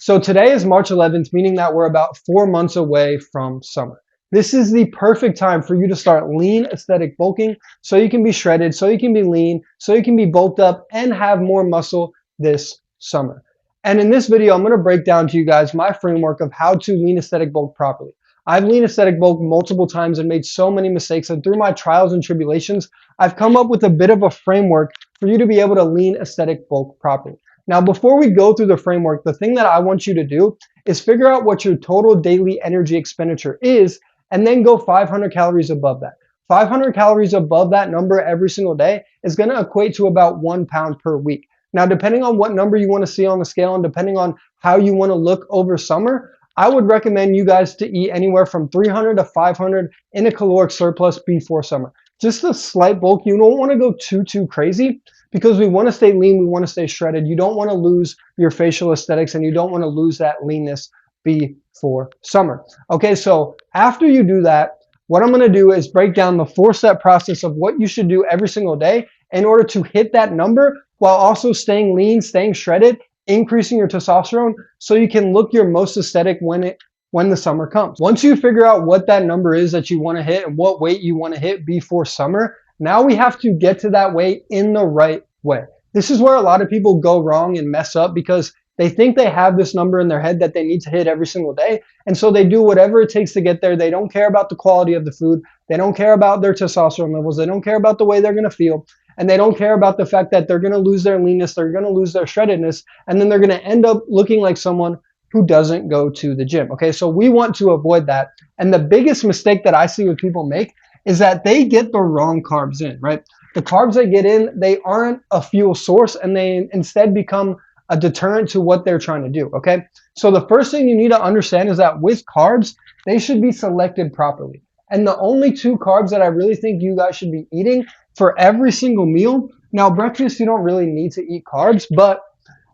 So today is March 11th, meaning that we're about 4 months away from summer. This is the perfect time for you to start lean aesthetic bulking so you can be shredded, so you can be lean, so you can be bulked up and have more muscle this summer. And in this video, I'm going to break down to you guys my framework of how to lean aesthetic bulk properly. I've lean aesthetic bulk multiple times and made so many mistakes, and through my trials and tribulations, I've come up with a bit of a framework for you to be able to lean aesthetic bulk properly. Now, before we go through the framework, the thing that I want you to do is figure out what your total daily energy expenditure is, and then go 500 calories above that. 500 calories above that number every single day is going to equate to about 1 pound per week. Now, depending on what number you want to see on the scale and depending on how you want to look over summer, I would recommend you guys to eat anywhere from 300 to 500 in a caloric surplus before summer. Just a slight bulk. You don't want to go too crazy because we want to stay lean. We want to stay shredded. You don't want to lose your facial aesthetics and you don't want to lose that leanness before summer. Okay, so after you do that, what I'm going to do is break down the 4-step process of what you should do every single day in order to hit that number while also staying lean, staying shredded, increasing your testosterone so you can look your most aesthetic when the summer comes. Once you figure out what that number is that you want to hit and what weight you want to hit before summer, now we have to get to that weight in the right way. This is where a lot of people go wrong and mess up because they think they have this number in their head that they need to hit every single day. And so they do whatever it takes to get there. They don't care about the quality of the food. They don't care about their testosterone levels. They don't care about the way they're going to feel. And they don't care about the fact that they're going to lose their leanness. They're going to lose their shreddedness. And then they're going to end up looking like someone who doesn't go to the gym. Okay, so we want to avoid that. And the biggest mistake that I see with people make is that they get the wrong carbs in, right? The carbs they get in, they aren't a fuel source and they instead become a deterrent to what they're trying to do, okay? So the first thing you need to understand is that with carbs, they should be selected properly. And the only 2 carbs that I really think you guys should be eating for every single meal, now breakfast, you don't really need to eat carbs, but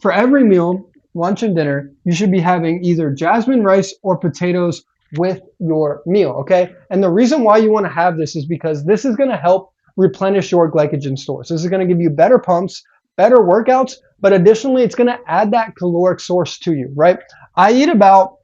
for every meal, lunch and dinner, you should be having either jasmine rice or potatoes with your meal, okay? And the reason why you want to have this is because this is going to help replenish your glycogen stores. This is going to give you better pumps, better workouts, but additionally, it's going to add that caloric source to you, right? I eat about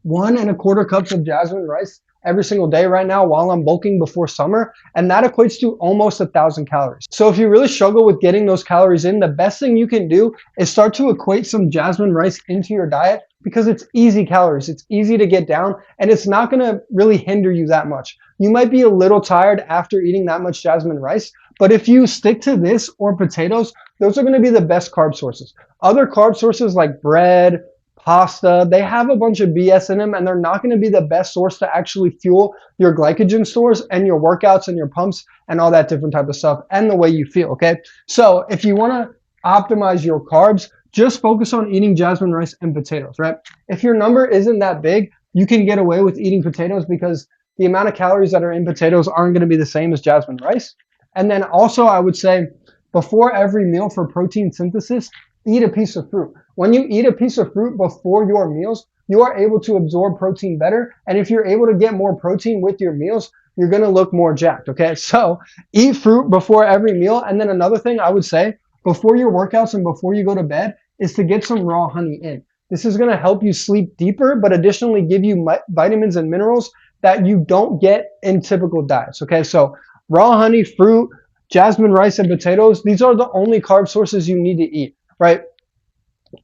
1¼ cups of jasmine rice every single day right now while I'm bulking before summer, and that equates to almost 1,000 calories. So if you really struggle with getting those calories in, the best thing you can do is start to equate some jasmine rice into your diet because it's easy calories. It's easy to get down and it's not going to really hinder you that much. You might be a little tired after eating that much jasmine rice, but if you stick to this or potatoes, those are going to be the best carb sources. Other carb sources like bread, pasta, they have a bunch of BS in them and they're not going to be the best source to actually fuel your glycogen stores and your workouts and your pumps and all that different type of stuff and the way you feel, okay? So if you want to optimize your carbs, just focus on eating jasmine rice and potatoes, right? If your number isn't that big, you can get away with eating potatoes because the amount of calories that are in potatoes aren't going to be the same as jasmine rice. And then also I would say before every meal for protein synthesis, eat a piece of fruit. When you eat a piece of fruit before your meals, you are able to absorb protein better. And if you're able to get more protein with your meals, you're going to look more jacked, okay? So eat fruit before every meal. And then another thing I would say before your workouts and before you go to bed is to get some raw honey in. This is going to help you sleep deeper, but additionally give you vitamins and minerals that you don't get in typical diets, okay? So raw honey, fruit, jasmine rice, and potatoes, these are the only carb sources you need to eat, right?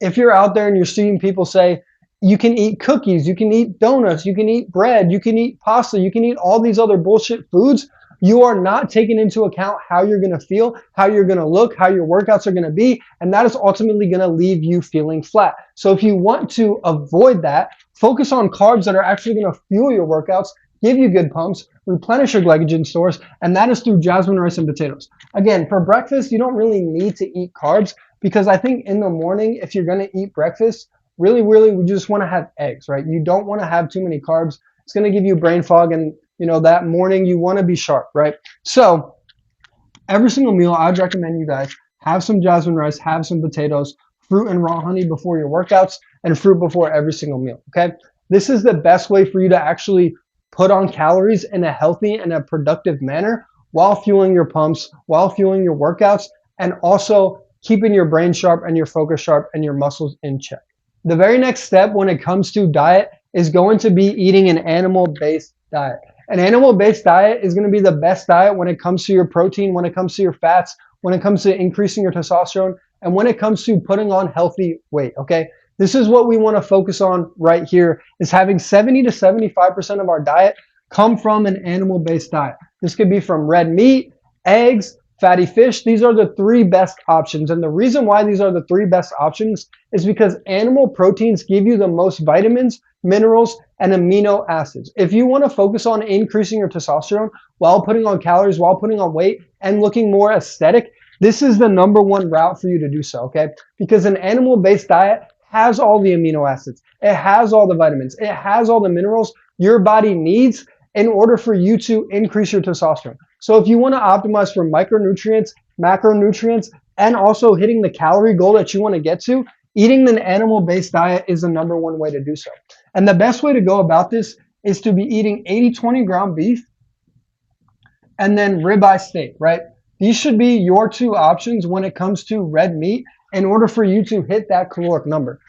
If you're out there and you're seeing people say, you can eat cookies, you can eat donuts, you can eat bread, you can eat pasta, you can eat all these other bullshit foods, you are not taking into account how you're going to feel, how you're going to look, how your workouts are going to be, and that is ultimately going to leave you feeling flat. So if you want to avoid that, focus on carbs that are actually going to fuel your workouts, give you good pumps, replenish your glycogen stores, and that is through jasmine rice and potatoes. Again, for breakfast, you don't really need to eat carbs because I think in the morning, if you're going to eat breakfast, really, we just want to have eggs, right? You don't want to have too many carbs. It's going to give you brain fog and, you know, that morning you want to be sharp, right? So every single meal, I'd recommend you guys have some jasmine rice, have some potatoes, fruit and raw honey before your workouts, and fruit before every single meal, okay? This is the best way for you to actually put on calories in a healthy and a productive manner while fueling your pumps, while fueling your workouts, and also keeping your brain sharp and your focus sharp and your muscles in check. The very next step when it comes to diet is going to be eating an animal-based diet. An animal-based diet is going to be the best diet when it comes to your protein, when it comes to your fats, when it comes to increasing your testosterone, and when it comes to putting on healthy weight, okay? This is what we want to focus on right here, is having 70 to 75% of our diet come from an animal-based diet. This could be from red meat, eggs, fatty fish. These are the three best options. And the reason why these are the three best options is because animal proteins give you the most vitamins, minerals, and amino acids. If you want to focus on increasing your testosterone while putting on calories, while putting on weight, and looking more aesthetic, this is the number one route for you to do so, okay? Because an animal-based diet has all the amino acids. It has all the vitamins. It has all the minerals your body needs in order for you to increase your testosterone. So if you want to optimize for micronutrients, macronutrients, and also hitting the calorie goal that you want to get to, eating an animal-based diet is the number one way to do so. And the best way to go about this is to be eating 80-20 ground beef and then ribeye steak, right? These should be your two options when it comes to red meat in order for you to hit that caloric number.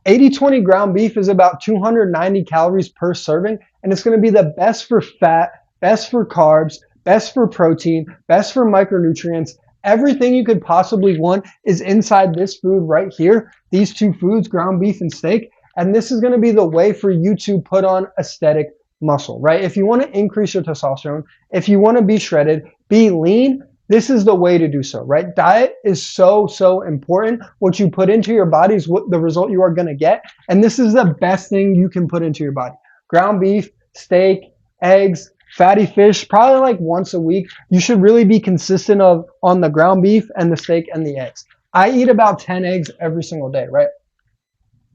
80-20 ground beef is about 290 calories per serving, and it's going to be the best for fat, best for carbs, best for protein, best for micronutrients. Everything you could possibly want is inside this food right here, these two foods, ground beef and steak. And this is going to be the way for you to put on aesthetic muscle, right? If you want to increase your testosterone, if you want to be shredded, be lean, this is the way to do so, right? Diet is so important. What you put into your body is what the result you are going to get. And this is the best thing you can put into your body. Ground beef, steak, eggs, fatty fish, probably like once a week. You should really be consistent on the ground beef and the steak and the eggs. I eat about 10 eggs every single day, right?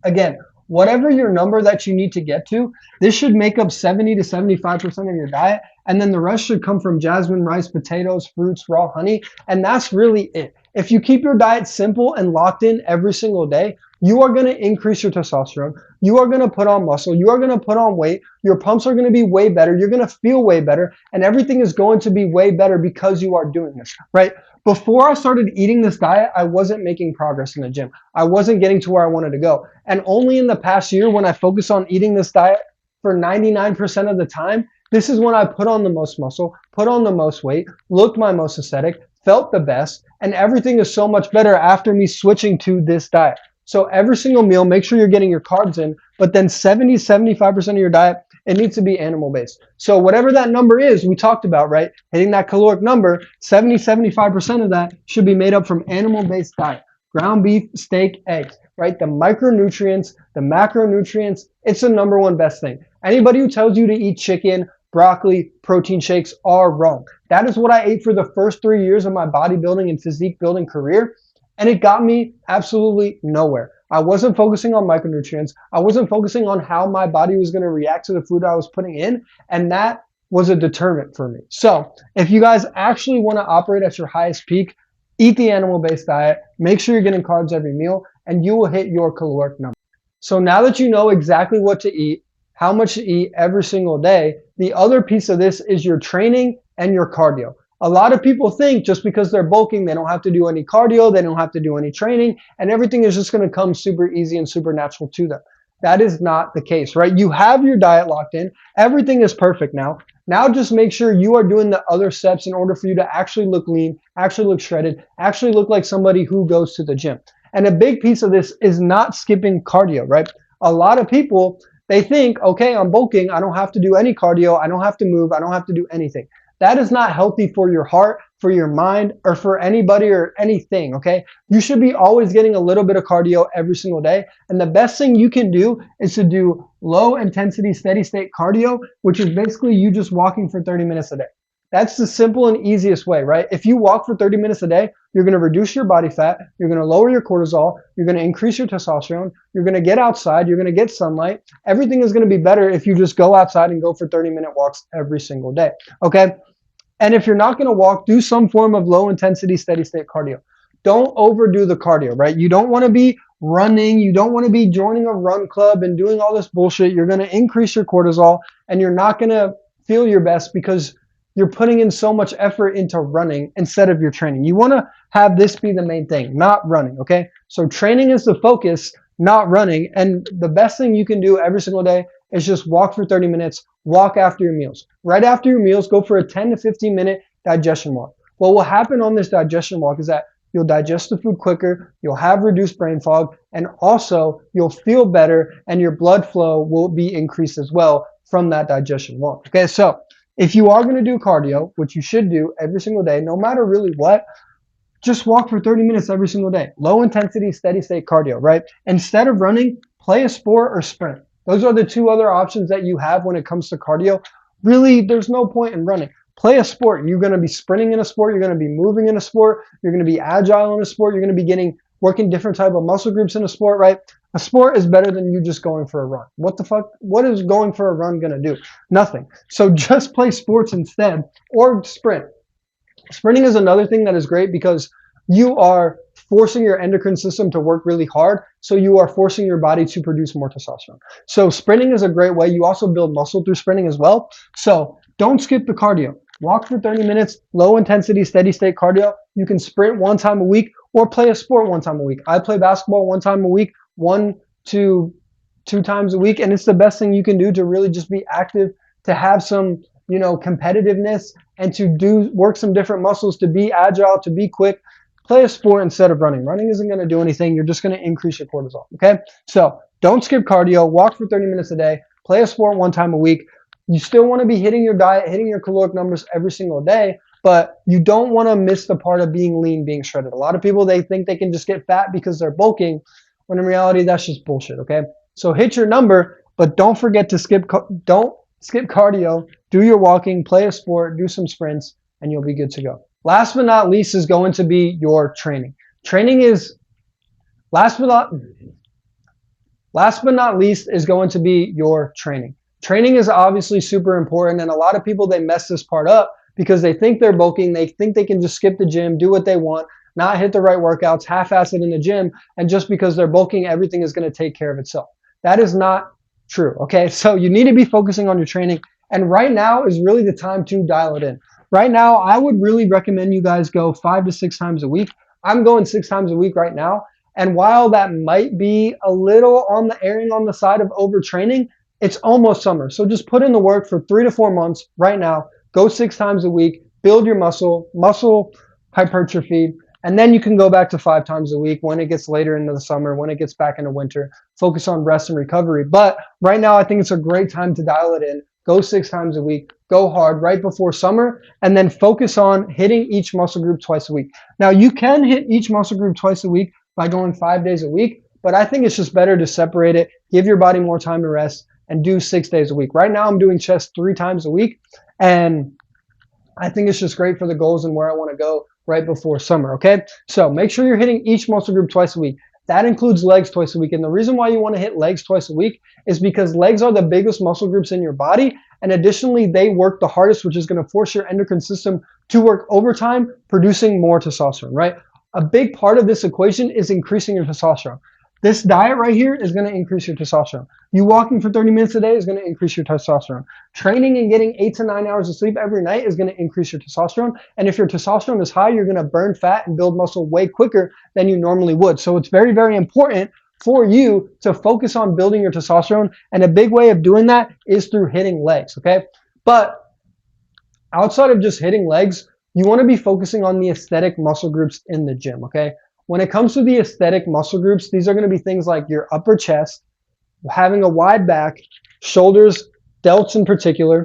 Again, whatever your number that you need to get to, this should make up 70 to 75% of your diet. And then the rest should come from jasmine, rice, potatoes, fruits, raw honey. And that's really it. If you keep your diet simple and locked in every single day, you are going to increase your testosterone. You are going to put on muscle. You are going to put on weight. Your pumps are going to be way better. You're going to feel way better. And everything is going to be way better because you are doing this, right? Before I started eating this diet, I wasn't making progress in the gym. I wasn't getting to where I wanted to go. And only in the past year, when I focused on eating this diet for 99% of the time, this is when I put on the most muscle, put on the most weight, looked my most aesthetic, felt the best, and everything is so much better after me switching to this diet. So every single meal, make sure you're getting your carbs in, but then 70, 75% of your diet, it needs to be animal-based. So whatever that number is, we talked about, right? Hitting that caloric number, 70, 75% of that should be made up from animal-based diet. Ground beef, steak, eggs, right? The micronutrients, the macronutrients, it's the number one best thing. Anybody who tells you to eat chicken, broccoli, protein shakes are wrong. That is what I ate for the first 3 years of my bodybuilding and physique building career. And it got me absolutely nowhere. I wasn't focusing on micronutrients. I wasn't focusing on how my body was going to react to the food I was putting in. And that was a deterrent for me. So if you guys actually want to operate at your highest peak, eat the animal-based diet, make sure you're getting carbs every meal, and you will hit your caloric number. So now that you know exactly what to eat, how much to eat every single day, the other piece of this is your training and your cardio. A lot of people think just because they're bulking, they don't have to do any cardio, they don't have to do any training, and everything is just going to come super easy and super natural to them. That is not the case, right? You have your diet locked in. Everything is perfect now. Now just make sure you are doing the other steps in order for you to actually look lean, actually look shredded, actually look like somebody who goes to the gym. And a big piece of this is not skipping cardio, right? A lot of people, they think, okay, I'm bulking. I don't have to do any cardio. I don't have to move. I don't have to do anything. That is not healthy for your heart, for your mind, or for anybody or anything, okay? You should be always getting a little bit of cardio every single day. And the best thing you can do is to do low intensity, steady state cardio, which is basically you just walking for 30 minutes a day. That's the simple and easiest way, right? If you walk for 30 minutes a day, you're going to reduce your body fat, you're going to lower your cortisol, you're going to increase your testosterone, you're going to get outside, you're going to get sunlight. Everything is going to be better if you just go outside and go for 30-minute walks every single day, okay? And if you're not going to walk, do some form of low intensity, steady state cardio. Don't overdo the cardio, right? You don't want to be running. You don't want to be joining a run club and doing all this bullshit. You're going to increase your cortisol and you're not going to feel your best because you're putting in so much effort into running instead of your training. You want to have this be the main thing, not running, okay? So training is the focus. not running. And the best thing you can do every single day is just walk for 30 minutes, walk after your meals. Right after your meals, go for a 10 to 15 minute digestion walk. What will happen on this digestion walk is that you'll digest the food quicker, you'll have reduced brain fog, and also you'll feel better and your blood flow will be increased as well from that digestion walk. Okay, so if you are going to do cardio, which you should do every single day, no matter really what, just walk for 30 minutes every single day. Low intensity, steady state cardio, right? Instead of running, play a sport or sprint. Those are the two other options that you have when it comes to cardio. Really, there's no point in running. Play a sport. You're going to be sprinting in a sport. You're going to be moving in a sport. You're going to be agile in a sport. You're going to be working different type of muscle groups in a sport, right? A sport is better than you just going for a run. What the fuck? What is going for a run going to do? Nothing. So just play sports instead or sprint. Sprinting is another thing that is great because you are forcing your endocrine system to work really hard. So you are forcing your body to produce more testosterone. So sprinting is a great way. You also build muscle through sprinting as well. So don't skip the cardio. Walk for 30 minutes, low intensity, steady state cardio. You can sprint one time a week or play a sport one time a week. I play basketball one time a week, 1 to 2 times a week. And it's the best thing you can do to really just be active, to have some, competitiveness and to work some different muscles, to be agile, to be quick. Play a sport instead of running. Running isn't going to do anything. You're just going to increase your cortisol. Okay. So don't skip cardio, walk for 30 minutes a day, play a sport one time a week. You still want to be hitting your diet, hitting your caloric numbers every single day, but you don't want to miss the part of being lean, being shredded. A lot of people, they think they can just get fat because they're bulking, when in reality, that's just bullshit. Okay. So hit your number, but don't forget to don't skip cardio, do your walking, play a sport, do some sprints, and you'll be good to go. Last but not least is going to be your training. Last but not least is going to be your training. Training is obviously super important, and a lot of people, they mess this part up because they think they're bulking, they think they can just skip the gym, do what they want, not hit the right workouts, half-ass it in the gym, and just because they're bulking, everything is going to take care of itself. That is not true, okay? So you need to be focusing on your training, and right now is really the time to dial it in. Right now, I would really recommend you guys go 5 to 6 times a week. I'm going 6 times a week right now, and while that might be a little erring on the side of overtraining, it's almost summer. So just put in the work for 3 to 4 months right now. Go 6 times a week, build your muscle hypertrophy, and then you can go back to 5 times a week when it gets later into the summer, when it gets back into winter. Focus on rest and recovery. But right now, I think it's a great time to dial it in. Go 6 times a week, go hard right before summer, and then focus on hitting each muscle group twice a week. Now, you can hit each muscle group twice a week by going 5 days a week, but I think it's just better to separate it, give your body more time to rest, and do 6 days a week. Right now, I'm doing chest 3 times a week, and I think it's just great for the goals and where I want to go right before summer, okay? So make sure you're hitting each muscle group twice a week. That includes legs twice a week. And the reason why you want to hit legs twice a week is because legs are the biggest muscle groups in your body. And additionally, they work the hardest, which is going to force your endocrine system to work overtime, producing more testosterone, right? A big part of this equation is increasing your testosterone. This diet right here is going to increase your testosterone. You walking for 30 minutes a day is going to increase your testosterone. Training and getting 8 to 9 hours of sleep every night is going to increase your testosterone. And if your testosterone is high, you're going to burn fat and build muscle way quicker than you normally would. So it's very, very important for you to focus on building your testosterone. And a big way of doing that is through hitting legs, okay? But outside of just hitting legs, you want to be focusing on the aesthetic muscle groups in the gym, okay? When it comes to the aesthetic muscle groups, these are going to be things like your upper chest, having a wide back, shoulders, delts in particular,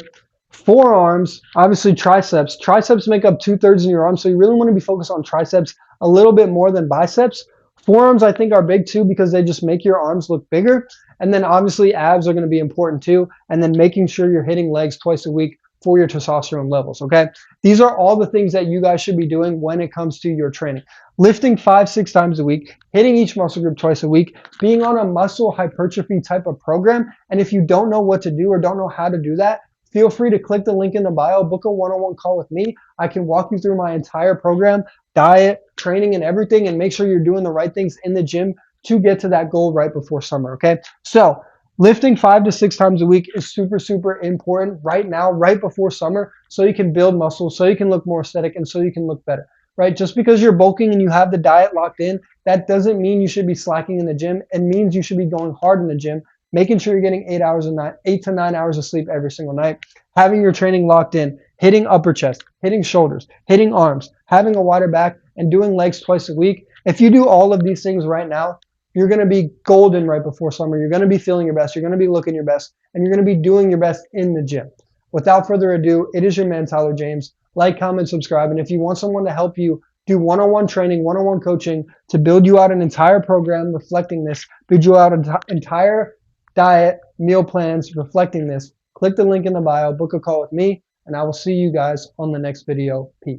forearms, obviously triceps. Triceps make up 2/3 in your arms, so you really want to be focused on triceps a little bit more than biceps. Forearms, I think, are big too because they just make your arms look bigger. And then obviously abs are going to be important too. And then making sure you're hitting legs twice a week for your testosterone levels, okay? These are all the things that you guys should be doing when it comes to your training. Lifting 5-6 times a week, hitting each muscle group twice a week, being on a muscle hypertrophy type of program. And if you don't know what to do or don't know how to do that, feel free to click the link in the bio, book a one-on-one call with me. I can walk you through my entire program, diet, training, and everything, and make sure you're doing the right things in the gym to get to that goal right before summer, okay? So lifting 5 to 6 times a week is super, super important right now, right before summer, so you can build muscle, so you can look more aesthetic, and so you can look better. right? Just because you're bulking and you have the diet locked in, that doesn't mean you should be slacking in the gym. It means you should be going hard in the gym, making sure you're getting 8 hours a night, 8 to 9 hours of sleep every single night, having your training locked in, hitting upper chest, hitting shoulders, hitting arms, having a wider back, and doing legs twice a week. If you do all of these things right now, you're going to be golden right before summer. You're going to be feeling your best. You're going to be looking your best, and you're going to be doing your best in the gym. Without further ado, it is your man, Tyler James. Like, comment, subscribe. And if you want someone to help you do one-on-one training, one-on-one coaching to build you out an entire program reflecting this, build you out an entire diet, meal plans reflecting this, click the link in the bio, book a call with me, and I will see you guys on the next video. Peace.